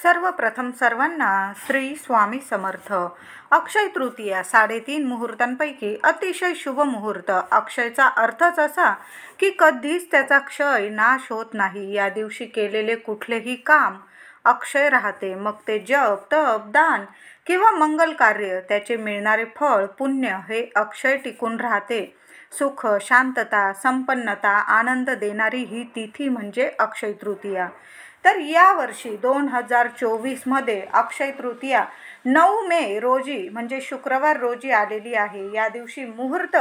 सर्वप्रथम सर्वांना श्री स्वामी समर्थ। अक्षय तृतीया 3.5 मुहूर्तांपैकी अतिशय शुभ मुहूर्त। अक्षयचा अर्थच असा की कधीच त्याचा क्षय नाश होत नाही। या दिवशी केलेले कुठलेही काम अक्षय राहते, मग ते जप, तप, दान किंवा मंगल कार्य, त्याचे मिळणारे फळ, पुण्य हे अक्षय टिकून राहते। सुख, शांतता, संपन्नता, आनंद देणारी ही तिथी म्हणजे अक्षय तृतीया। तर यावर्षी 2024 मध्ये अक्षय तृतीया 9 मे रोजी म्हणजे शुक्रवार रोजी आलेली आहे। या दिवशी मुहूर्त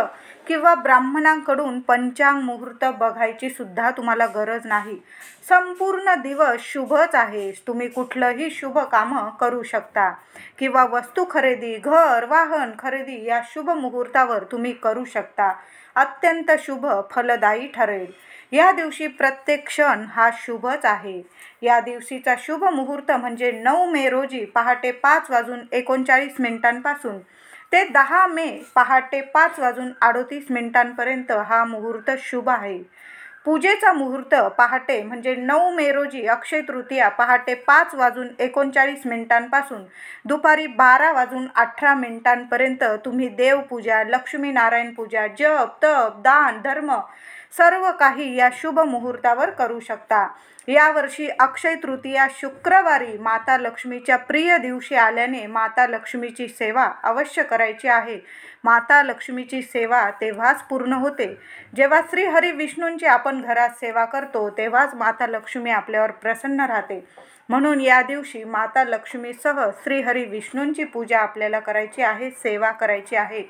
किंवा ब्राह्मणांकडून पंचांग मुहूर्त बघायची सुद्धा तुम्हाला गरज नाही। संपूर्ण दिवस शुभच आहे। तुम्ही कुठलंही शुभ कामं करू शकता किंवा वस्तू खरेदी, घर, वाहन खरेदी या शुभ मुहूर्तावर तुम्ही करू शकता। अत्यंत शुभ, फलदायी ठरेल। या दिवशी प्रत्येक क्षण हा शुभच आहे। या दिवशीचा शुभ मुहूर्त म्हणजे 9 मे रोजी पहाटे 5:39 ते 10 मे पहाटे 5:38 हा मुहूर्त शुभ आहे। पूजेचा मुहूर्त पहाटे म्हणजे 9 मे रोजी अक्षय तृतीया पहाटे 5:39 दुपारी 12:18 तुम्ही देवपूजा, लक्ष्मीनारायण पूजा, जप, तप, दान, धर्म सर्व काही या शुभ मुहूर्तावर करू शकता। यावर्षी अक्षय तृतीया शुक्रवारी माता लक्ष्मीच्या प्रिय दिवशी आल्याने माता लक्ष्मीची सेवा अवश्य करायची आहे। माता लक्ष्मीची सेवा तेव्हाच पूर्ण होते जेव्हा श्री हरी विष्णूंची आपण घरात सेवा करतो, तेव्हाच माता लक्ष्मी आपल्यावर प्रसन्न राहते। म्हणून या दिवशी माता लक्ष्मीसह श्री हरी विष्णूंची पूजा आपल्याला करायची आहे, सेवा करायची आहे।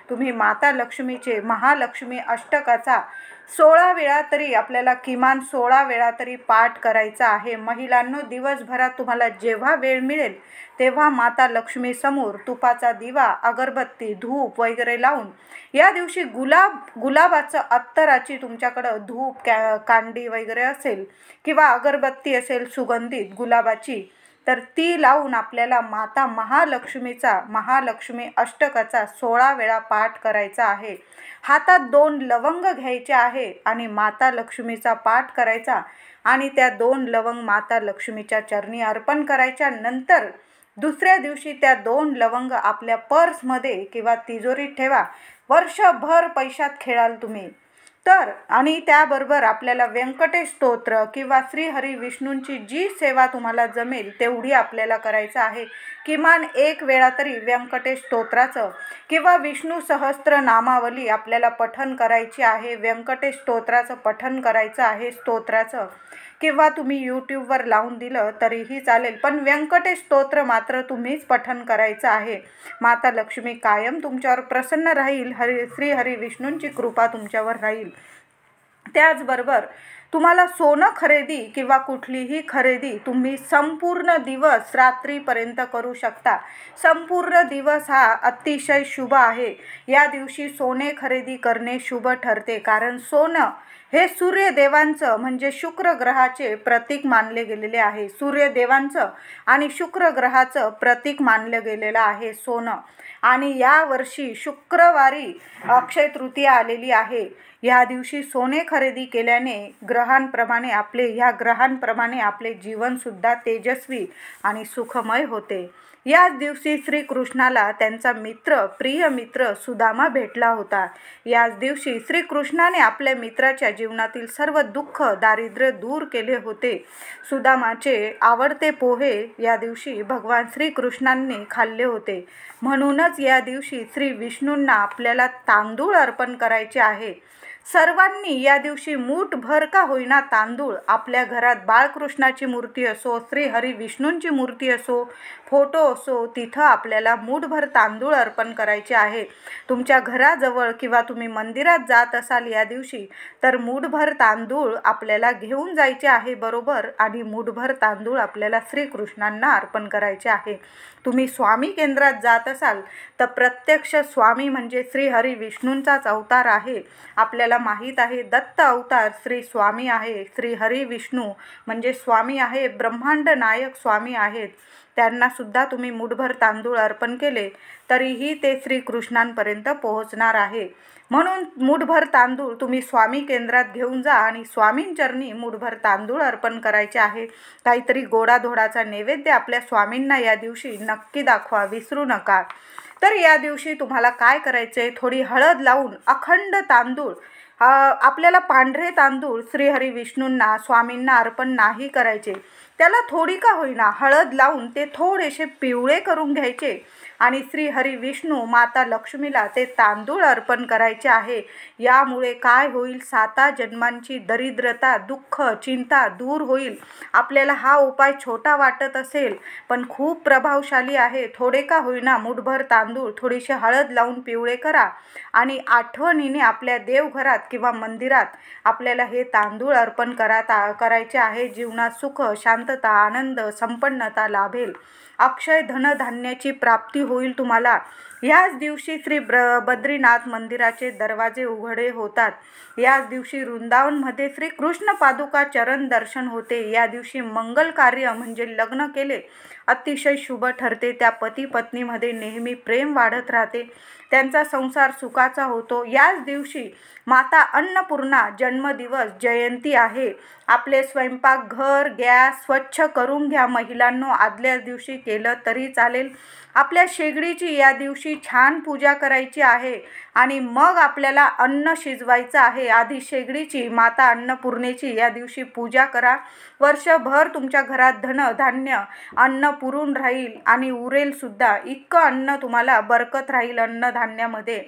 तुम्ही माता लक्ष्मीचे महालक्ष्मी अष्टकाचा 16 वेळा तरी आपल्याला किमान 16 वेळा तरी पाठ करायचा आहे। महिलांनो, दिवसभरात तुम्हाला जेव्हा वेळ मिळेल तेव्हा माता लक्ष्मी समोर तुपाचा दिवा, अगरबत्ती, धूप वगैरे लावून या दिवशी गुलाबाचं अत्तराची तुमच्याकडं धूप कांडी वगैरे असेल किंवा अगरबत्ती असेल सुगंधित गुलाबाची, तर ती लावून आपल्याला माता महालक्ष्मी अष्टकाचा 16 वेळा पाठ करायचा आहे। हातात 2 लवंग घ्यायचे आहे आणि माता लक्ष्मीचा पाठ करायचा आणि त्या 2 लवंग माता लक्ष्मीच्या चरणी अर्पण करायच्या। नंतर दुसऱ्या दिवशी त्या 2 लवंग आपल्या पर्समध्ये किंवा तिजोरीत ठेवा। वर्षभर पैशात खेळाल तुम्ही तर। आणि त्याबरोबर आपल्याला व्यंकटेश स्तोत्र किंवा श्री हरी विष्णूंची जी सेवा तुम्हाला जमेल तेवढी आपल्याला करायचं आहे। किमान 1 वेळा तरी व्यंकटेश स्तोत्राचं किंवा विष्णू सहस्त्र नामावली आपल्याला पठण करायची आहे। व्यंकटेश स्तोत्राचं पठण करायचं आहे स्तोत्राचं, किंवा तुम्ही यूट्यूबवर लावून दिलं तरीही चालेल, पण व्यंकटेश स्तोत्र मात्र तुम्हीच पठण करायचं आहे। माता लक्ष्मी कायम तुमच्यावर प्रसन्न राहील, श्री हरी विष्णूंची कृपा तुमच्यावर राहील। त्याचबरोबर तुम्हाला सोनं खरेदी किंवा कुठलीही खरेदी तुम्ही संपूर्ण दिवस रात्रीपर्यंत करू शकता। संपूर्ण दिवस हा अतिशय शुभ आहे। या दिवशी सोने खरेदी करणे शुभ ठरते, कारण सोनं हे सूर्यदेवांचं म्हणजे शुक्र ग्रहाचे प्रतीक मानले गेलेले आहे। सूर्यदेवांचं आणि शुक्र ग्रहाचं प्रतीक मानलं गेलेलं आहे सोनं। आणि या वर्षी शुक्रवारी अक्षय तृतीया आलेली आहे। या दिवशी सोने खरेदी केल्याने ग्रहांप्रमाणे आपले जीवनसुद्धा तेजस्वी आणि सुखमय होते। याच दिवशी श्रीकृष्णाला त्यांचा प्रिय मित्र सुदामा भेटला होता। याच दिवशी श्रीकृष्णाने आपल्या मित्राच्या जीवनातील सर्व दुःख, दारिद्र्य दूर केले होते। सुदामाचे आवडते पोहे या दिवशी भगवान श्रीकृष्णांनी खाल्ले होते। म्हणूनच या दिवशी श्री विष्णूंना आपल्याला तांदूळ अर्पण करायचे आहे। सर्वांनी या दिवशी मूठभर का होईना तांदूळ, आपल्या घरात बाळकृष्णाची मूर्ती असो, श्री हरी विष्णूंची मूर्ती असो, फोटो असो, तिथं आपल्याला मूठभर तांदूळ अर्पण करायचे आहे। तुमच्या घराजवळ किंवा तुम्ही मंदिरात जात असाल या दिवशी तर मूठभर तांदूळ आपल्याला घेऊन जायचे आहे बरोबर, आणि मूठभर तांदूळ आपल्याला श्रीकृष्णांना अर्पण करायचे आहे। तुम्ही स्वामी केंद्रात जात असाल तर प्रत्यक्ष स्वामी म्हणजे श्री हरी विष्णूंचाच अवतार आहे। आपल्याला आपल्याला माहीत आहे दत्त अवतार श्री स्वामी आहे, श्री हरी विष्णू म्हणजे स्वामी आहे, ब्रह्मांड नायक स्वामी आहेत. त्यांना सुद्धा तुम्ही मुठभर तांदूळ अर्पण केले तरीही ते श्रीकृष्णांपर्यंत पोहोचणार आहे. म्हणून मुठभर तांदूळ तुम्ही स्वामी केंद्रात घेऊन जा आणि स्वामींचरणी मुठभर तांदूळ अर्पण करायचे आहे. काहीतरी गोडाधोडाचा नैवेद्य आपल्या स्वामींना या दिवशी नक्की दाखवा, विसरू नका. तर या दिवशी तुम्हाला काय करायचे, थोडी हळद लावून अखंड तांदूळ, आपल्याला पांढरे तांदूळ श्रीहरी विष्णूंना स्वामींना अर्पण नाही करायचे. त्याला थोडी का होईना हळद लावून ते थोडेसे पिवळे करून घ्यायचे आणि श्री हरी विष्णू माता लक्ष्मीला ते तांदूळ अर्पण करायचे आहे. यामुळे काय होईल, 7 जन्मांची दरिद्रता, दुःख, चिंता दूर होईल. आपल्याला हा उपाय छोटा वाटत असेल पण खूप प्रभावशाली आहे. थोडे का होईना मुठभर तांदूळ थोडीशी हळद लावून पिवळे करा आणि आठवणीने आपल्या देवघरात किंवा मंदिरात आपल्याला हे तांदूळ अर्पण करायचे आहे. जीवनात सुख, शांतता, आनंद, संपन्नता लाभेल. अक्षय धनधान्याची प्राप्ती होईल तुम्हाला. याच दिवशी श्री बद्रीनाथ मंदिराचे दरवाजे उघडे होतात. याच दिवशी वृंदावनमध्ये श्री कृष्ण पादुका चरण दर्शन होते. या दिवशी मंगल कार्य म्हणजे लग्न केले अतिशय शुभ ठरते. त्या पती पत्नीमध्ये नेहमी प्रेम वाढत राहते, त्यांचा संसार सुखाचा होतो. याच दिवशी माता अन्नपूर्णा जन्मदिवस जयंती आहे. आपले स्वयंपाक घर गॅस स्वच्छ करून घ्या महिलांनो, आदल्या दिवशी केलं तरी चालेल. आपल्या शेगडीची या दिवशी छान पूजा करायची आहे आणि मग आपल्याला अन्न शिजवायचं आहे. आधी शेगडीची, माता अन्नपूर्णेची या दिवशी पूजा करा. वर्षभर तुमच्या घरात धनधान्य अन्न पुरून राहील आणि उरेल सुद्धा. इतकं अन्न तुम्हाला बरकत राहील अन्नधान्यामध्ये.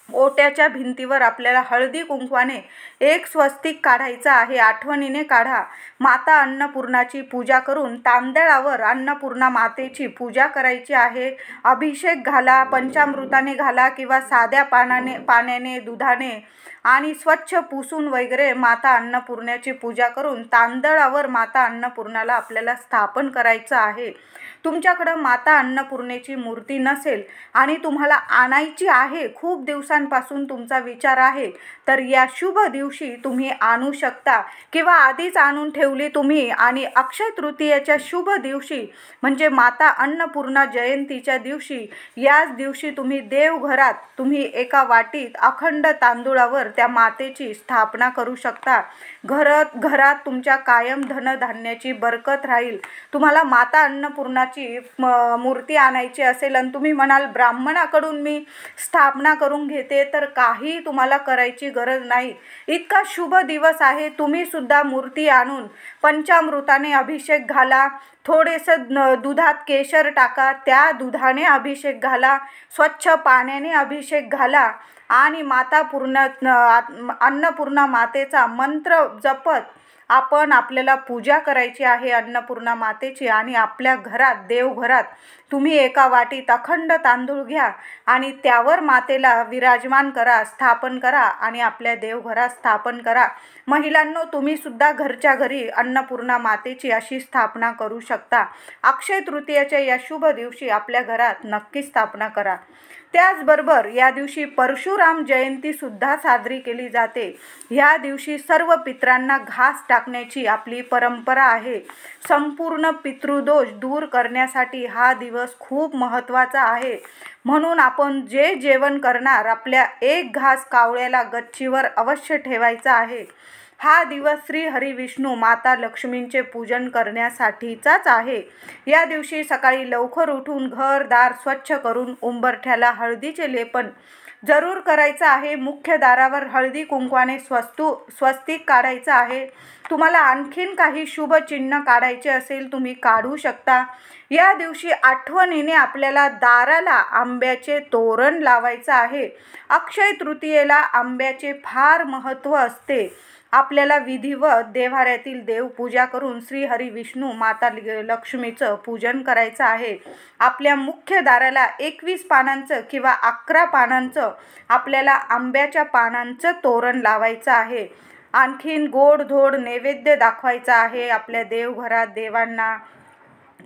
ओट्याच्या भिंतीवर आपल्याला हळदी कुंकवाने एक स्वस्तिक काढायचा आहे, आठवणीने काढा. माता अन्नपूर्णाची पूजा करून तांदळावर अन्नपूर्णा मातेची पूजा करायची आहे. अभिषेक घाला, पंचामृताने घाला किंवा साध्या पाण्याने दुधाने आणि स्वच्छ पुसून वगैरे माता अन्नपूर्णाची पूजा करून तांदळावर माता अन्नपूर्णाला आपल्याला स्थापन करायचं आहे. तुमच्याकडं माता अन्नपूर्णेची मूर्ती नसेल आणि तुम्हाला आणायची आहे, खूप दिवसांपासून तुमचा विचार आहे, तर या शुभ दिवशी तुम्ही आणू शकता किंवा आधीच आणून ठेवली तुम्ही आणि अक्षय तृतीयेच्या शुभ दिवशी म्हणजे माता अन्नपूर्णा जयंतीच्या दिवशी, याच दिवशी तुम्ही देवघरात तुम्ही एका वाटीत अखंड तांदूळावर त्या मातेची स्थापना करू शकता. घरात तुमच्या कायम धनधान्याची बरकत राहील. तुम्हाला माता अन्नपूर्णाची मूर्ती आणायची असेल आणि तुम्ही म्हणाल ब्राह्मणाकडून मी स्थापना करून घेते, तर काही तुम्हाला करायची गरज नाही. इतका शुभ दिवस आहे. तुम्ही सुद्धा मूर्ती आणून पंचामृताने अभिषेक घाला, थोडेसं दुधात केशर टाका, त्या दुधाने अभिषेक घाला, स्वच्छ पाण्याने अभिषेक घाला आणि अन्नपूर्णा मातेचा मंत्र जपत आपल्याला पूजा करायची आहे अन्नपूर्णा मातेची. आणि आपल्या घरात देवघरात तुम्ही एका वाटीत अखंड तांदूळ घ्या आणि त्यावर मातेला विराजमान करा, स्थापन करा आणि आपल्या देवघरात स्थापन करा. महिलांनो, तुम्ही सुद्धा घरच्या घरी अन्नपूर्णा मातेची अशी स्थापना करू शकता. अक्षय तृतीयेच्या या शुभ दिवशी आपल्या घरात नक्की स्थापना करा. त्याचबरोबर या दिवशी परशुराम जयंती सुद्धा साजरी केली जाते. ह्या दिवशी सर्व पितरांना घास टाकण्याची आपली परंपरा आहे. संपूर्ण पितृदोष दूर करण्यासाठी हा दिवस खूप महत्त्वाचा आहे. म्हणून आपण जे जेवण करणार आपल्या एक घास कावळ्याला गच्चीवर अवश्य ठेवायचा आहे. हा दिवस श्री हरी विष्णू माता लक्ष्मींचे पूजन करण्यासाठीचाच आहे. या दिवशी सकाळी लवकर उठून घरदार स्वच्छ करून उंबरठ्याला हळदीचे लेपन जरूर करायचं आहे. मुख्य दारावर हळदी कुंकवाने स्वस्तिक काढायचं आहे. तुम्हाला आणखीन काही शुभ चिन्ह काढायचे असेल तुम्ही काढू शकता. या दिवशी आठवणीने आपल्याला दाराला आंब्याचे तोरण लावायचं आहे. अक्षय तृतीयेला आंब्याचे फार महत्त्व असते. आपल्याला विधिवत देव्हाऱ्यातील देवपूजा करून श्री हरी विष्णू माता लक्ष्मीचं पूजन करायचं आहे. आपल्या मुख्य दाराला 21 पानांचं किंवा 11 पानांचं आपल्याला आंब्याच्या पानांचं तोरण लावायचं आहे. आणखीन गोडधोड नैवेद्य दाखवायचा आहे. आपल्या देवघरात देवांना,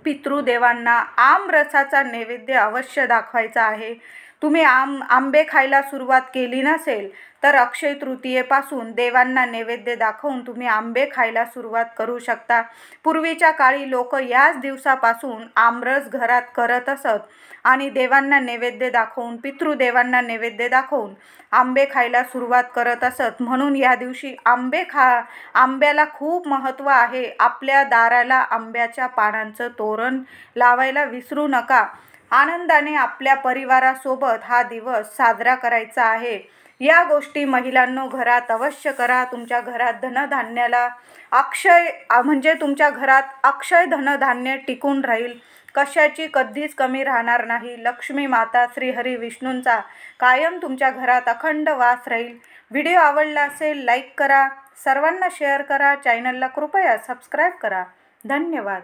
पितृदेवांना आमरसाचा नैवेद्य अवश्य दाखवायचा आहे. तुम्ही आंबे खायला सुरुवात केली नसेल तर अक्षय तृतीयेपासून देवांना नैवेद्य दाखवून तुम्ही आंबे खायला सुरुवात करू शकता। पूर्वीच्या काळी लोक याच दिवसापासून आमरस घरात करत असत आणि देवांना नैवेद्य दाखवून, पितृदेवांना नैवेद्य दाखवून आंबे खायला सुरुवात करत असत। म्हणून या दिवशी आंब्याला खूप महत्त्व आहे। आपल्या दाराला आंब्याच्या पानांचं तोरण लावायला विसरू नका। आनंदाने आपल्या परिवारासोबत हा दिवस साजरा करायचा आहे। या गोष्टी महिलांनो घरात अवश्य करा। तुमच्या घरात धनधान्याला म्हणजे तुमच्या घरात अक्षय धनधान्य टिकून राहील, कशाची कधीच कमी राहणार नाही। लक्ष्मी माता श्री हरी विष्णूंचा कायम तुमच्या घरात अखंड वास राहील। व्हिडिओ आवडला असेल लाईक करा, सर्वांना शेअर करा, चॅनलला कृपया सबस्क्राईब करा। धन्यवाद।